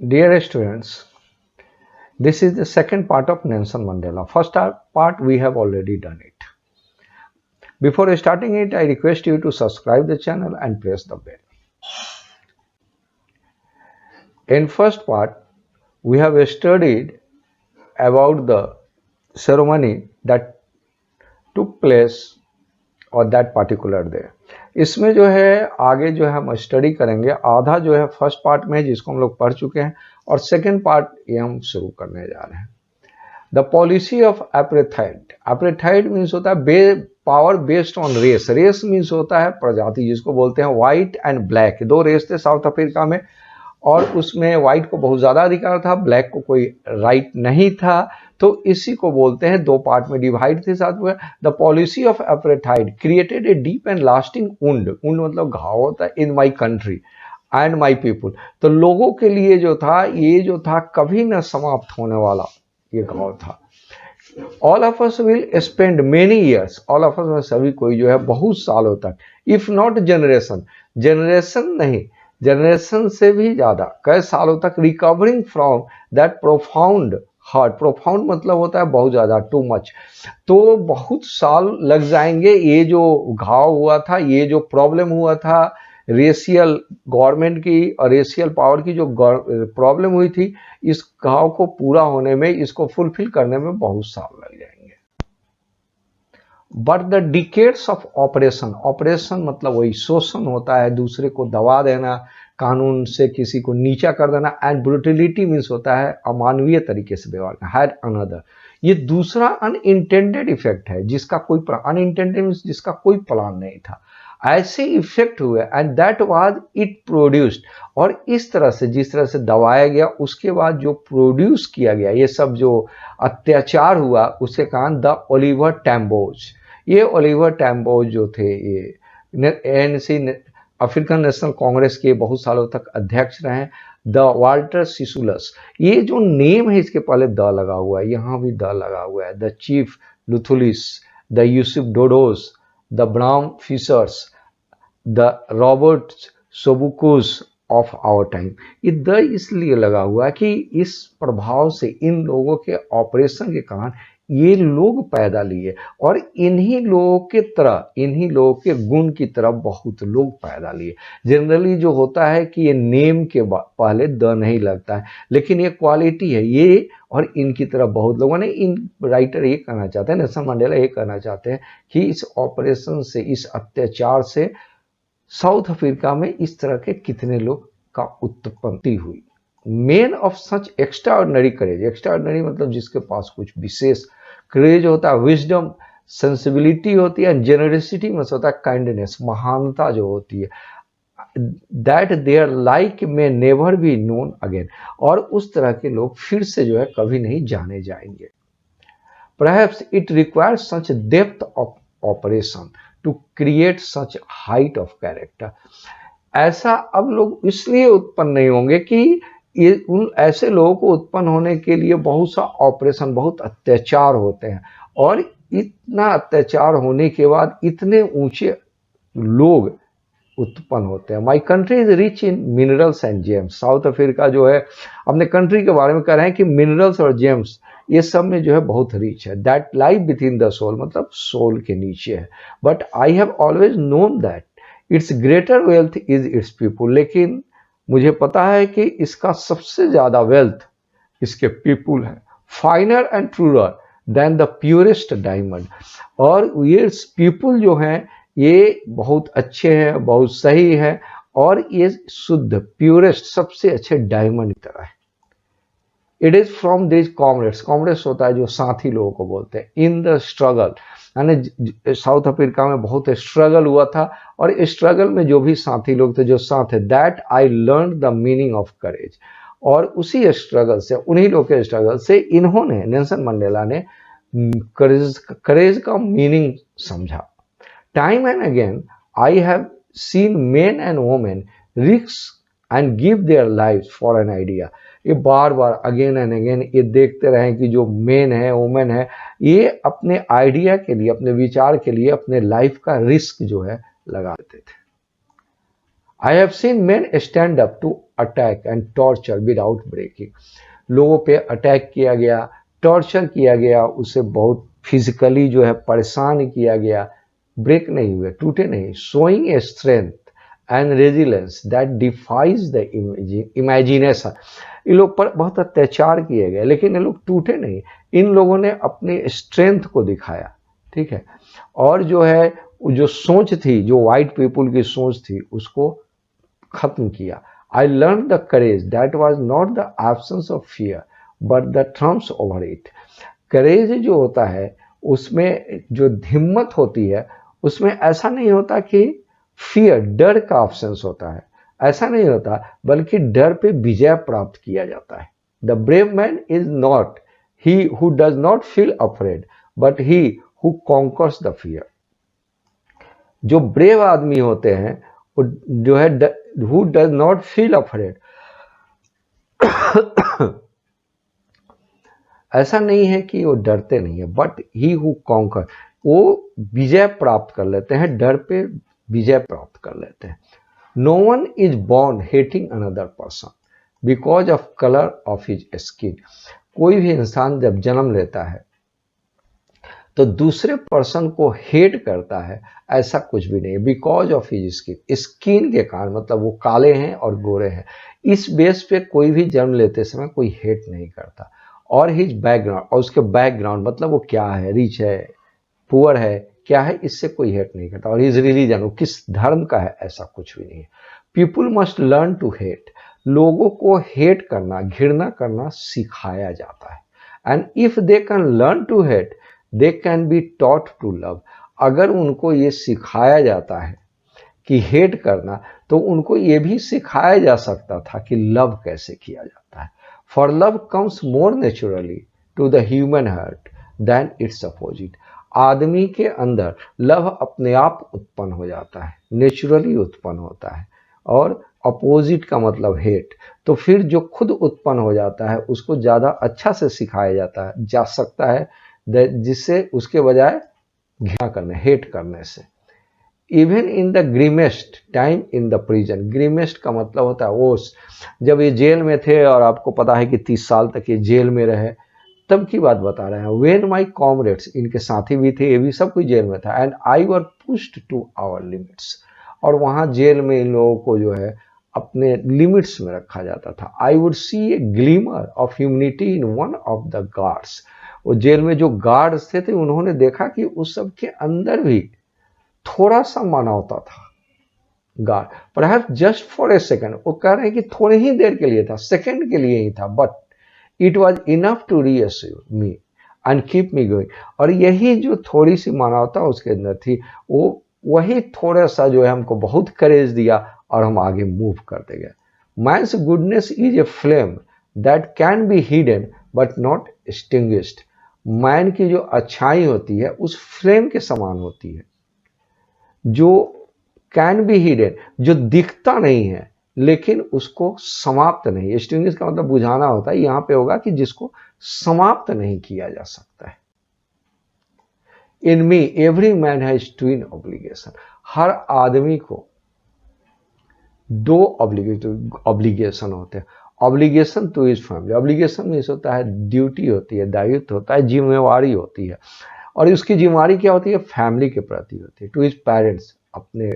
Dear students, this is the second part of Nelson Mandela. First part we have already done it. Before starting it, I request you to subscribe the channel and press the bell. In first part, we have studied about the ceremony that took place और that particular day. इसमें जो है आगे जो है हम study करेंगे, आधा जो है फर्स्ट पार्ट में जिसको हम लोग पढ़ चुके हैं और सेकंड पार्ट ये हम शुरू करने जा रहे हैं। The policy of apartheid. Apartheid means होता है power based on race. Race means होता है प्रजाति, जिसको बोलते हैं व्हाइट एंड ब्लैक। दो रेस थे साउथ अफ्रीका में और उसमें व्हाइट को बहुत ज्यादा अधिकार था, ब्लैक को कोई राइट नहीं था। तो इसी को बोलते हैं, दो पार्ट में डिवाइड थे साथ में। The policy of apartheid created a deep and lasting wound. Wound मतलब घाव होता है। In my country and my people. तो लोगों के लिए जो था, ये जो था कभी न समाप्त होने वाला ये घाव था। All of us will spend many years. All of us में सभी कोई जो है बहुत सालों तक, इफ नॉट जनरेशन, जनरेशन नहीं, जनरेशन से भी ज्यादा, कई सालों तक recovering from that profound hurt. Profound मतलब होता है बहुत ज्यादा, टू मच। तो बहुत साल लग जाएंगे। ये जो घाव हुआ था, ये जो प्रॉब्लम हुआ था रेशियल गवर्नमेंट की और रेशियल पावर की जो प्रॉब्लम हुई थी, इस घाव को पूरा होने में, इसको फुलफिल करने में बहुत साल लग जाएंगे। But the decades of operation, operation मतलब वही शोषण होता है, दूसरे को दबा देना, कानून से किसी को नीचा कर देना। एंड ब्रूटिलिटी मीन्स होता है अमानवीय तरीके से व्यवहार करना। हैड अनदर, ये दूसरा अनइंटेंडेड इफेक्ट है, जिसका कोई अनइंटेंडेड मीन्स जिसका कोई प्लान नहीं था, ऐसे इफेक्ट हुए। And that was it produced, और इस तरह से जिस तरह से दबाया गया उसके बाद जो प्रोड्यूस किया गया, ये सब जो अत्याचार हुआ, उसके कारण द ओलिवर टैम्बोज। ये ओलिवर टैम्बोज जो थे, ये एएनसी अफ्रीकन नेशनल कांग्रेस के बहुत सालों तक अध्यक्ष रहे। द वाल्टर सिसुलस, ये जो नेम है इसके पहले द लगा हुआ है, यहाँ भी द लगा हुआ है। The chief Luthulis, the Yusuf Dadoos, the Brown Fischers, the Robert Sobukwes of our time. ये द इसलिए लगा हुआ है कि इस प्रभाव से, इन लोगों के ऑपरेशन के कारण ये लोग पैदा लिए, और इन्हीं लोगों के तरह, इन्हीं लोगों के गुण की तरह बहुत लोग पैदा लिए। जनरली जो होता है कि ये नेम के पहले द नहीं लगता है, लेकिन ये क्वालिटी है ये, और इनकी तरह बहुत लोगों ने, इन राइटर ये कहना चाहते हैं, नेल्सन मंडेला ये कहना चाहते हैं कि इस ऑपरेशन से, इस अत्याचार से साउथ अफ्रीका में इस तरह के कितने लोग का उत्पत्ति हुई। Main of such extraordinary courage, extraordinary मतलब जिसके पास कुछ विशेष करेज होता है, विजडम, सेंसिबिलिटी होती है, जेनरसिटी में होता है काइंडनेस, महानता जो होती है, दैट देयर लाइक में नेवर बी नोन अगेन, और उस तरह के लोग फिर से जो है कभी नहीं जाने जाएंगे। Perhaps it requires such depth of operation to create such height of character. ऐसा अब लोग इसलिए उत्पन्न नहीं होंगे कि ये उन ऐसे लोगों को उत्पन्न होने के लिए बहुत सा ऑपरेशन, बहुत अत्याचार होते हैं, और इतना अत्याचार होने के बाद इतने ऊंचे लोग उत्पन्न होते हैं। My country is rich in minerals and James. South Africa जो है अपने कंट्री के बारे में कह रहे हैं कि मिनरल्स और जेम्स ये सब में जो है बहुत रिच है। That life within the soul, मतलब सोल के नीचे है। But I have always known that its greater wealth is its people. लेकिन मुझे पता है कि इसका सबसे ज्यादा वेल्थ इसके पीपुल है। Finer and truer than the purest diamond, और ये पीपुल जो हैं ये बहुत अच्छे हैं, बहुत सही है, और ये शुद्ध, प्योरेस्ट, सबसे अच्छे डायमंड की तरह है। It is from this comrades, comrades होता है जो साथी लोगों को बोलते हैं, इन द स्ट्रगल, यानी साउथ अफ्रीका में बहुत स्ट्रगल हुआ था, और स्ट्रगल में जो भी साथी लोग थे, जो साथ है, that I learn the meaning of courage. और उसी स्ट्रगल से, उन्हीं लोग के स्ट्रगल से इन्होंने, नेल्सन मंडेला ने करेज का मीनिंग समझा। Time and again I have seen main and women risk and give their life for an idea. ये बार बार अगेन एंड अगेन ये देखते रहे कि जो मेन है, वुमेन है, ये अपने आइडिया के लिए, अपने विचार के लिए अपने लाइफ का रिस्क जो है लगा देते थे। I have seen men stand up to attack and torture without breaking. लोगों पे अटैक किया गया, टॉर्चर किया गया, उसे बहुत फिजिकली जो है परेशान किया गया, ब्रेक नहीं हुए, टूटे नहीं। Showing a strength and resilience that defies the imagination. इन लोग पर बहुत अत्याचार किए गए लेकिन ये लोग टूटे नहीं। इन लोगों ने अपने स्ट्रेंथ को दिखाया, ठीक है। और जो है जो सोच थी, जो वाइट पीपुल की सोच थी, उसको खत्म किया। I learn the courage that was not the absence of fear but the triumphs over it. Courage जो होता है उसमें जो हिम्मत होती है उसमें ऐसा नहीं होता कि फियर, डर का ऑप्शंस होता है, ऐसा नहीं होता, बल्कि डर पे विजय प्राप्त किया जाता है। The brave man is not he who does not feel afraid but he who conquers the fear. जो ब्रेव आदमी होते हैं वो जो है who does not feel afraid ऐसा नहीं है कि वो डरते नहीं है, बट ही हु कॉन्कर, वो विजय प्राप्त कर लेते हैं, डर पे विजय प्राप्त कर लेते हैं। No one is born hating another person because of colour of his skin. कोई भी इंसान जब जन्म लेता है तो दूसरे पर्सन को हेट करता है, ऐसा कुछ भी नहीं है। Because of his skin, skin के कारण, मतलब वो काले हैं और गोरे हैं, इस बेस पे कोई भी जन्म लेते समय कोई हेट नहीं करता। और हिज बैकग्राउंड, और उसके बैकग्राउंड मतलब वो क्या है, रिच है, पुअर है, क्या है, इससे कोई हेट नहीं करता। और हिज रिलीजन, वो किस धर्म का है, ऐसा कुछ भी नहीं है। People must learn to hate. लोगों को हेट करना, घृणा करना सिखाया जाता है। And if they can learn to hate they can be taught to love. अगर उनको ये सिखाया जाता है कि हेट करना, तो उनको ये भी सिखाया जा सकता था कि लव कैसे किया जाता है। For love comes more naturally to the human heart than its opposite. आदमी के अंदर लव अपने आप उत्पन्न हो जाता है, नेचुरली उत्पन्न होता है। और अपोजिट का मतलब हेट, तो फिर जो खुद उत्पन्न हो जाता है उसको ज़्यादा अच्छा से सिखाया जाता है जा सकता है, जिससे उसके बजाय घृणा करने, हेट करने से। Even in the grimmest time in the prison. Grimmest का मतलब होता है ओस। जब ये जेल में थे, और आपको पता है कि 30 साल तक ये जेल में रहे, तब की बात बता रहे हैं। वेन माई कॉमरेड्स, इनके साथी भी थे, ये भी सब कुछ जेल में था। And I were pushed to our limits, और वहाँ जेल में इन लोगों को जो है अपने लिमिट्स में रखा जाता था। I would see a glimmer of humanity in one of the guards. वो जेल में जो गार्ड्स थे उन्होंने देखा कि उस सब के अंदर भी थोड़ा सा मानवता था। Guard perhaps just for a second, वो कह रहे हैं कि थोड़ी ही देर के लिए था, सेकेंड के लिए ही था, but it was enough to reassure me and keep me going. और यही जो थोड़ी सी मानवता उसके अंदर थी, वो वही थोड़ा सा जो है हमको बहुत करेज दिया और हम आगे मूव करते गए। Man's goodness is a flame that can be hidden but not extinguished. Man की जो अच्छाई होती है उस फ्लेम के समान होती है, जो कैन बी हिडन, जो दिखता नहीं है लेकिन उसको समाप्त नहीं, एक्सटिंग्विश का मतलब बुझाना होता है, यहां पे होगा कि जिसको समाप्त नहीं किया जा सकता है। In me every man has twin obligation. हर आदमी को दो ऑब्लिगेशन होते हैं। Obligation to his family, obligation means होता है ड्यूटी होती है, दायित्व होता है, जिम्मेवारी होती है। और उसकी जिम्मेवारी क्या होती है, फैमिली के प्रति होती है। टू हिज पेरेंट्स, अपने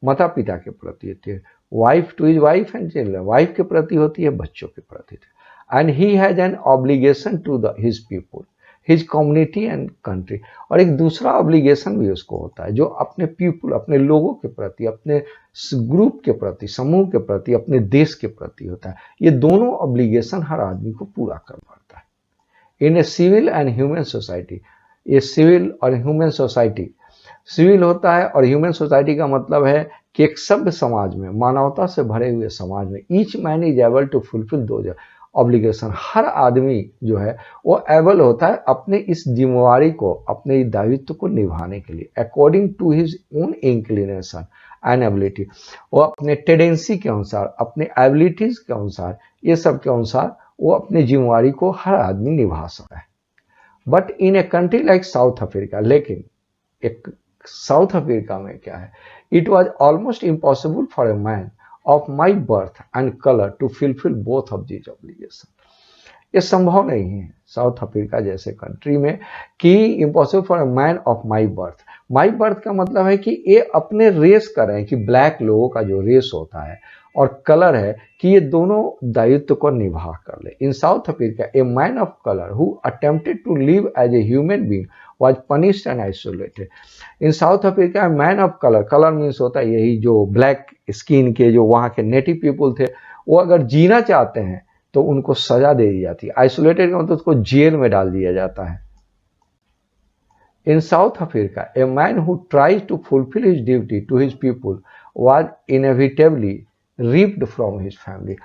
माता पिता के प्रति होती है। Wife to his wife and children, wife के प्रति होती है, बच्चों के प्रति। And he has an obligation to the his people, his community and country. और एक दूसरा ऑब्लिगेशन भी उसको होता है जो अपने पीपुल, अपने लोगों के प्रति, अपने ग्रुप के प्रति, समूह के प्रति, अपने देश के प्रति होता है। ये दोनों ऑब्लिगेशन हर आदमी को पूरा कर पाता है। In a civil and human society, ये सिविल और ह्यूमन सोसाइटी, सिविल होता है और ह्यूमन सोसाइटी का मतलब है कि एक सभ्य समाज में, मानवता से भरे हुए समाज में, each man is able to fulfil those obligation. हर आदमी जो है वो एबल होता है अपने इस जिम्मेवारी को, अपने दायित्व को निभाने के लिए, according to his own inclination and ability. वो अपने टेंडेंसी के अनुसार, अपने एबिलिटीज के अनुसार, ये सब के अनुसार वो अपनी जिम्मेवारी को हर आदमी निभा सकता है। But in a country like South Africa, लेकिन एक साउथ अफ्रीका में क्या है, it was almost impossible for a man of my birth and colour to fulfil both of these obligation. ये संभव नहीं है साउथ अफ्रीका जैसे कंट्री में कि impossible for a man of my birth. My birth का मतलब है कि ये अपने रेस कर रहे हैं कि ब्लैक लोगों का जो रेस होता है और कलर है कि ये दोनों दायित्व को निभा कर ले। In South Africa a man of colour who attempted to live as a human being was punished and isolated. In South Africa man of colour, colour means होता है यही जो ब्लैक स्किन के जो वहाँ के नेटिव पीपुल थे, वो अगर जीना चाहते हैं तो उनको सजा दे दी जाती है। आइसोलेटेड का मतलब उसको जेल में डाल दिया जाता है। In South Africa a man who tries to fulfil his duty to his people was inevitably ripped from his family.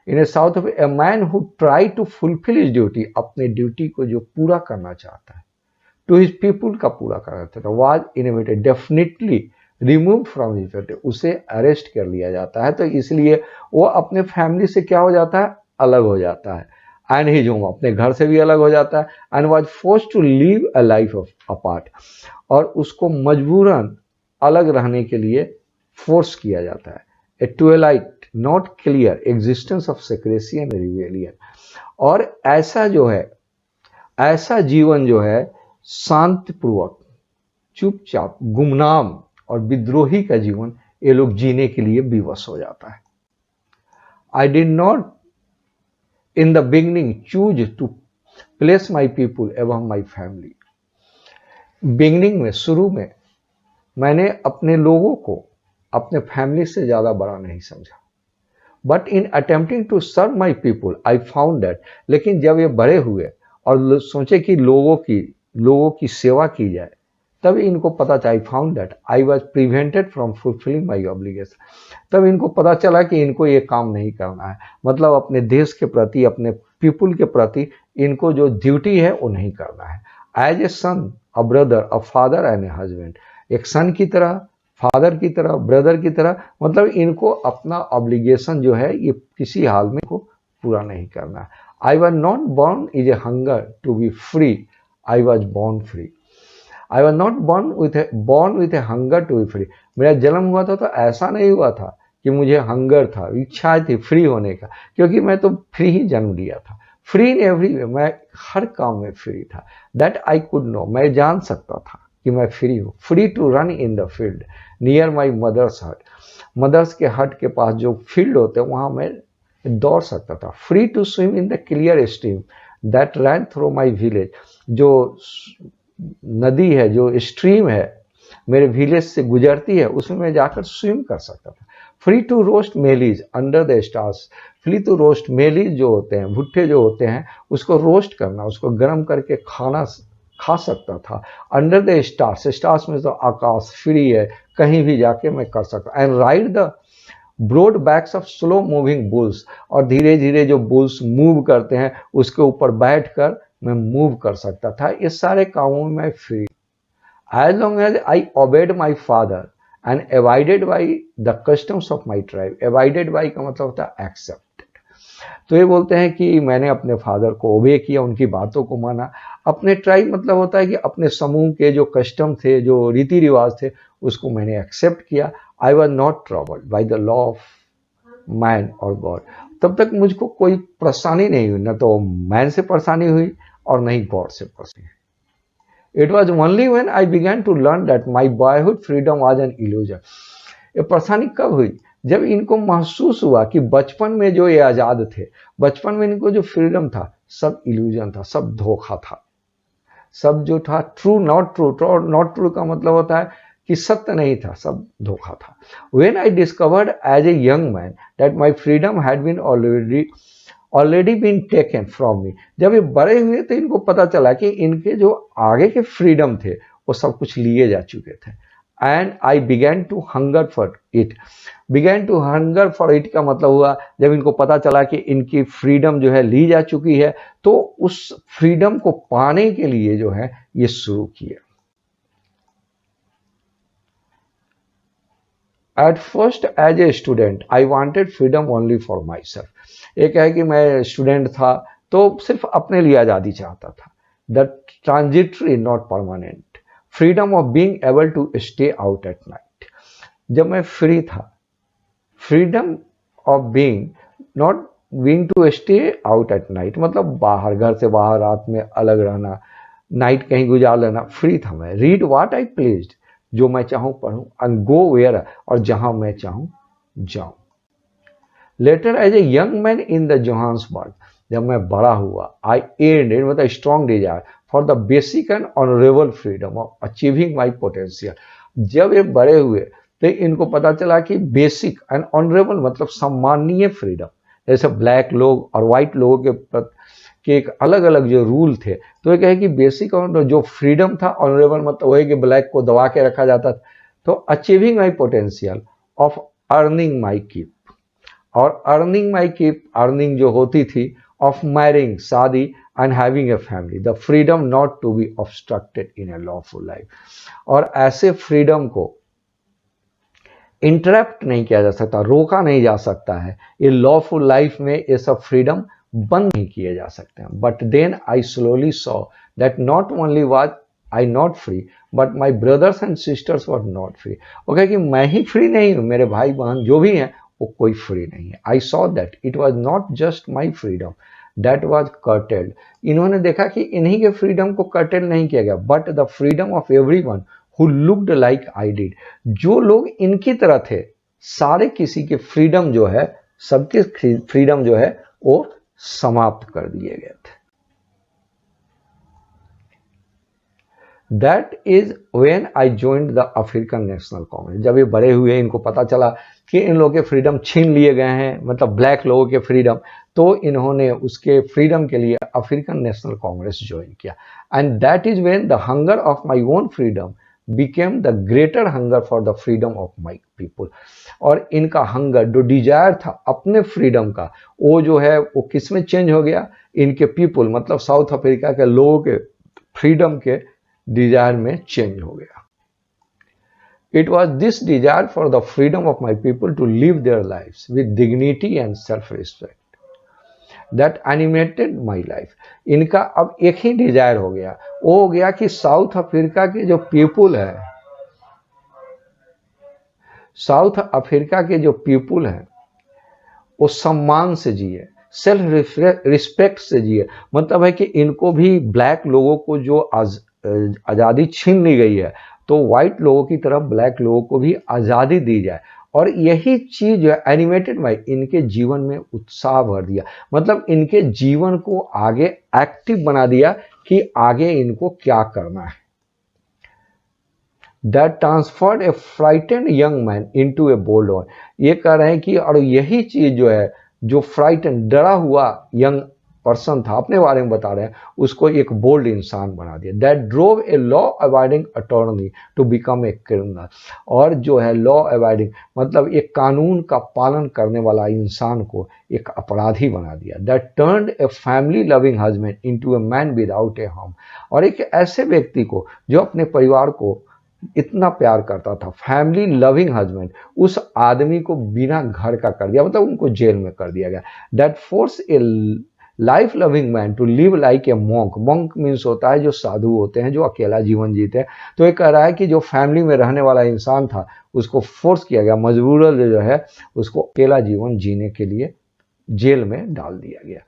In South Africa a man who try to fulfil his duty, अपने duty को जो पूरा करना चाहता है, to his people का पूरा करना चाहता है, was inevitably definitely remove from his family, उसे अरेस्ट कर लिया जाता है। तो इसलिए वो अपने फैमिली से क्या हो जाता है, अलग हो जाता है। एंड हिज होम, अपने घर से भी अलग हो जाता है। And was forced to live a life of apart, और उसको मजबूरन अलग रहने के लिए फोर्स किया जाता है। A twilight not clear existence of secrecy and rebellion, और ऐसा जो है, ऐसा जीवन जो है शांतिपूर्वक, चुपचाप, गुमनाम और विद्रोही का जीवन ये लोग जीने के लिए विवश हो जाता है। I did not in the beginning choose to place my people above my family। Beginning में, शुरू में मैंने अपने लोगों को अपने फैमिली से ज़्यादा बड़ा नहीं समझा। But in attempting to serve my people I found that, लेकिन जब ये बड़े हुए और सोचे कि लोगों की सेवा की जाए, तब इनको पता चला, आई found that I was prevented from fulfilling my obligation. तब इनको पता चला कि इनको ये काम नहीं करना है, मतलब अपने देश के प्रति, अपने पीपुल के प्रति इनको जो ड्यूटी है वो नहीं करना है। As a son, a brother, a father and a husband, एक सन की तरह, फादर की तरह, ब्रदर की तरह, मतलब इनको अपना ऑब्लिगेशन जो है ये किसी हाल में को पूरा नहीं करना है। I was not born is a hunger to be free, I was born free. I was not born with a hunger to be free. मेरा जन्म हुआ था तो ऐसा नहीं हुआ था कि मुझे हंगर था, इच्छा थी फ्री होने का, क्योंकि मैं तो फ्री ही जन्म लिया था। फ्री इन एवरी वे, मैं हर काम में फ्री था। दैट आई कुड नो, मैं जान सकता था कि मैं फ्री हूँ। Free to run in the field near my mother's hut, mother's के हट के पास जो फील्ड होते हैं वहाँ मैं दौड़ सकता था। Free to swim in the clear stream that run through my village, जो नदी है, जो स्ट्रीम है मेरे विलेज से गुजरती है, उसमें मैं जाकर स्विम कर सकता था। Free to roast mealies under the stars, free to roast mealies जो होते हैं, भुट्टे जो होते हैं, उसको रोस्ट करना, उसको गर्म करके खा सकता था। अंडर द स्टार्स, स्टार्स में तो आकाश, फ्री है, कहीं भी जाके मैं कर सकता। And ride the broad backs of slow moving bulls, और धीरे धीरे जो बुल्स मूव करते हैं उसके ऊपर बैठकर मैं मूव कर सकता था। ये सारे कामों में मैं free. As long as I obeyed my father and avoided by the customs of my tribe. Avoided by का मतलब होता है एक्सेप्टेड। तो ये बोलते हैं कि मैंने अपने फादर को ओबे किया, उनकी बातों को माना। अपने ट्राइब मतलब होता है कि अपने समूह के जो कस्टम थे, जो रीति रिवाज थे, उसको मैंने एक्सेप्ट किया। आई was not troubled by the law of man और गॉड। तब तक मुझको कोई परेशानी नहीं हुई, न तो मैन से परेशानी हुई और नहीं गॉड से परेशानी। It was only when I began to learn that my boyhood freedom was an illusion। ये परेशानी कब हुई? जब इनको महसूस हुआ कि बचपन में जो ये आज़ाद थे, बचपन में इनको जो फ्रीडम था, सब इल्यूजन था, सब धोखा था, सब जो था true not true. Not true का मतलब होता है कि सत्य नहीं था, सब धोखा था। When I discovered as a young man that my freedom had been already been taken from me, जब ये बड़े हुए तो इनको पता चला कि इनके जो आगे के फ्रीडम थे वो सब कुछ लिए जा चुके थे। And I began to hunger for it. Began to hunger for it का मतलब हुआ जब इनको पता चला कि इनकी फ्रीडम जो है ली जा चुकी है, तो उस फ्रीडम को पाने के लिए जो है ये शुरू किया। At first as a student I wanted freedom only for myself. एक है कि मैं स्टूडेंट था तो सिर्फ अपने लिए आज़ादी चाहता था। The transitory not permanent freedom of being able to stay out at night. जब मैं फ्री था, freedom of being, not being to stay out at night, मतलब बाहर, घर से बाहर रात में अलग रहना, नाइट कहीं गुजार लेना, फ्री था मैं। रीड व्हाट आई प्लीज्ड, जो मैं चाहूँ पढ़ूँ, एंड गो वेयर, और जहां मैं चाहूँ जाऊं। Later as a young man in the Johannesburg, जब मैं बड़ा हुआ, आई एर्नड इट, मतलब strong desire for the basic and honourable freedom of achieving my potential. जब ये बड़े हुए तो इनको पता चला कि बेसिक एंड ऑनरेबल मतलब सम्माननीय फ्रीडम, जैसे ब्लैक लोग और वाइट लोगों के एक अलग अलग जो रूल थे, तो ये कहे कि बेसिक और जो फ्रीडम था, ऑनरेबल मतलब वही कि ब्लैक को दबा के रखा जाता था। तो achieving my potential of earning my keep, और अर्निंग माई कीप, अर्निंग जो होती थी, ऑफ मैरिंग शादी, and having a family, the freedom not to be obstructed in a lawful life. और ऐसे फ्रीडम को इंटरप्ट नहीं किया जा सकता, रोका नहीं जा सकता है। ये लॉफुल लाइफ में ये सब फ्रीडम बंद नहीं किए जा सकते हैं। But then I slowly saw that not only was I not free, but my brothers and sisters were not free. वो कहे कि मैं ही फ्री नहीं हूँ, मेरे भाई बहन जो भी हैं वो कोई फ्री नहीं है। I saw that it was not just my freedom that was curtailed. इन्होंने देखा कि इन्हीं के फ्रीडम को कर्टेल नहीं किया गया, but the freedom of everyone who looked like I did, जो लोग इनकी तरह थे, सारे किसी के फ्रीडम जो है, सबके फ्रीडम जो है वो समाप्त कर दिए गए थे। That is when I joined the African National Congress। जब ये बड़े हुए, इनको पता चला कि इन लोगों के फ्रीडम छीन लिए गए हैं, मतलब ब्लैक लोगों के फ्रीडम, तो इन्होंने उसके फ्रीडम के लिए अफ्रीकन नेशनल कांग्रेस ज्वाइन किया। And that is when the hunger of my own freedom became the greater hunger for the freedom of my people। और इनका हंगर, जो डिजायर था अपने फ्रीडम का, वो जो है वो किस में चेंज हो गया, इनके पीपुल मतलब साउथ अफ्रीका के लोगों के फ्रीडम के डिजायर में चेंज हो गया। It was this desire for the freedom of my people to live their lives with dignity and self-respect that animated my life। इनका अब एक ही डिजायर हो गया, वो हो गया कि साउथ अफ्रीका के जो पीपुल है, साउथ अफ्रीका के जो पीपुल हैं वो सम्मान से जिए, सेल्फ रिस्पेक्ट से जिए। मतलब है कि इनको भी ब्लैक लोगों को जो आज़ादी छीन ली गई है, तो व्हाइट लोगों की तरफ ब्लैक लोगों को भी आज़ादी दी जाए। और यही चीज जो है एनिमेटेड बाय, इनके जीवन में उत्साह भर दिया, मतलब इनके जीवन को आगे एक्टिव बना दिया कि आगे इनको क्या करना है। That transferred a frightened young man into a bold one। ये कह रहे हैं कि और यही चीज जो है, जो फ्राइटन, डरा हुआ यंग पर्सन था, अपने बारे में बता रहे हैं, उसको एक बोल्ड इंसान बना दिया। That drove a law avoiding attorney to become a criminal. और जो है लॉ अवॉइडिंग मतलब एक कानून का पालन करने वाला इंसान को एक अपराधी बना दिया। That turned a family loving husband into a man without A home. और एक ऐसे व्यक्ति को जो अपने परिवार को इतना प्यार करता था, फैमिली लविंग हस्बैंड, उस आदमी को बिना घर का कर दिया, मतलब उनको जेल में कर दिया गया। That force a life loving man to live like a monk. Monk means होता है जो साधु होते हैं, जो अकेला जीवन जीते हैं। तो ये कह रहा है कि जो फैमिली में रहने वाला इंसान था, उसको फोर्स किया गया, मजबूरन जो है उसको अकेला जीवन जीने के लिए जेल में डाल दिया गया।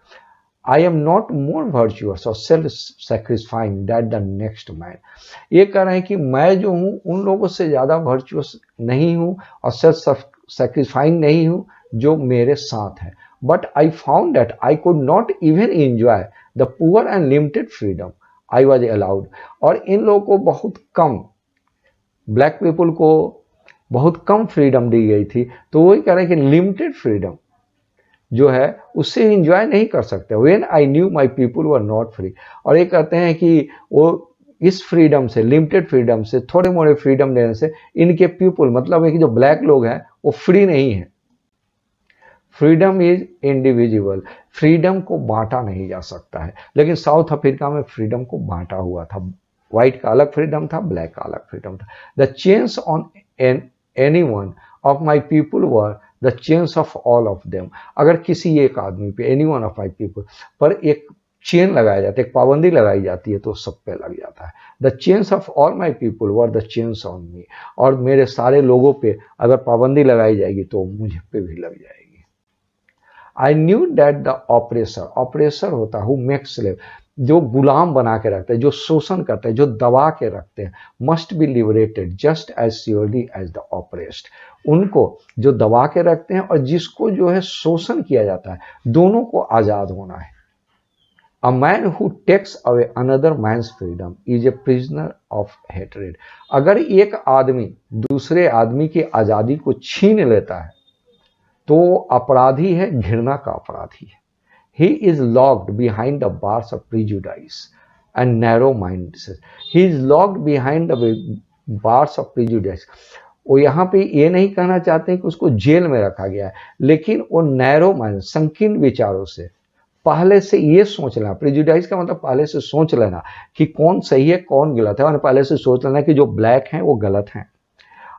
I am not more virtuous और self sacrificing that the next man. ये कह रहे हैं कि मैं जो हूँ उन लोगों से ज़्यादा वर्चुअस नहीं हूँ और सेल्फ सेक्रीफाइंग नहीं हूँ जो मेरे साथ है। But I found that I could not even enjoy the poor and limited freedom I was allowed. और इन लोगों को बहुत कम, ब्लैक पीपल को बहुत कम फ्रीडम दी गई थी, तो वही कह रहे हैं कि लिमिटेड फ्रीडम जो है उससे एंजॉय नहीं कर सकते। When I knew my people were not free. और ये कहते हैं कि वो इस फ्रीडम से, लिमिटेड फ्रीडम से, थोड़े मोड़े फ्रीडम देने से इनके पीपल मतलब है कि जो ब्लैक लोग हैं वो फ्री नहीं है। फ्रीडम इज इंडिविजुअल, फ्रीडम को बांटा नहीं जा सकता है। लेकिन साउथ अफ्रीका में फ्रीडम को बांटा हुआ था, व्हाइट का अलग फ्रीडम था, ब्लैक का अलग फ्रीडम था। The chains on any one of my people were the chains of all of them. अगर किसी एक आदमी पे, any one of my people पर एक चेन लगाया जाता है, एक पाबंदी लगाई जाती है, तो सब पे लग जाता है। The chains of all my people were the chains on me. और मेरे सारे लोगों पे अगर पाबंदी लगाई जाएगी तो मुझे पे भी लग जाएगी। I knew that the oppressor, oppressor होता है हु मेक्स स्लेव, जो गुलाम बना के रखते हैं, जो शोषण करते हैं, जो दबा के रखते हैं, must be liberated just as surely as the oppressed, उनको जो दबा के रखते हैं और जिसको जो है शोषण किया जाता है, दोनों को आजाद होना है। A man who takes away another man's freedom is a prisoner of hatred. अगर एक आदमी दूसरे आदमी की आजादी को छीन लेता है तो अपराधी है, घृणा का अपराधी है। He is locked behind the bars of prejudice and narrow mindedness. He is locked behind the bars of prejudice. वो यहाँ पे ये नहीं कहना चाहते हैं कि उसको जेल में रखा गया है, लेकिन वो नैरो माइंड, संकीर्ण विचारों से पहले से ये सोच लेना, प्रेजुडाइज का मतलब पहले से सोच लेना कि कौन सही है कौन गलत है, और पहले से सोच लेना कि जो ब्लैक हैं वो गलत हैं।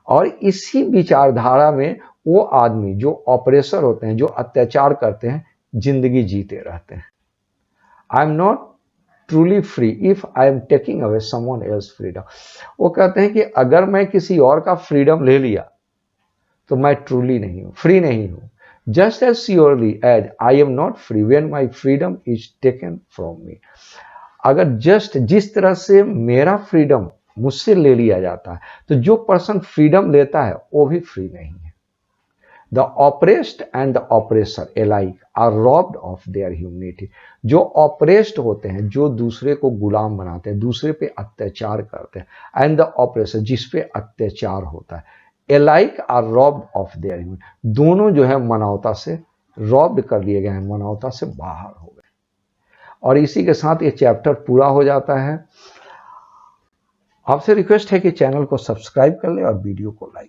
और इसी विचारधारा में वो आदमी जो ऑपरेसर होते हैं, जो अत्याचार करते हैं, जिंदगी जीते रहते हैं। आई am not truly free if I am taking away someone else freedom. वो कहते हैं कि अगर मैं किसी और का फ्रीडम ले लिया तो मैं ट्रूली नहीं हूं, फ्री नहीं हूं। Just as surely as I am not free when my freedom is taken from me. अगर जस्ट जिस तरह से मेरा फ्रीडम मुझसे ले लिया जाता है, तो जो पर्सन फ्रीडम लेता है वो भी फ्री नहीं है। The oppressed and the oppressor alike are robbed of their humanity. जो oppressed होते हैं, जो दूसरे को गुलाम बनाते हैं, दूसरे पे अत्याचार करते हैं, and the oppressor जिस पे अत्याचार होता है, alike are robbed of their humanity. दोनों जो है मानवता से रॉब्ड कर लिए गए हैं, मानवता से बाहर हो गए। और इसी के साथ ये चैप्टर पूरा हो जाता है। आपसे रिक्वेस्ट है कि चैनल को सब्सक्राइब कर ले और वीडियो को लाइक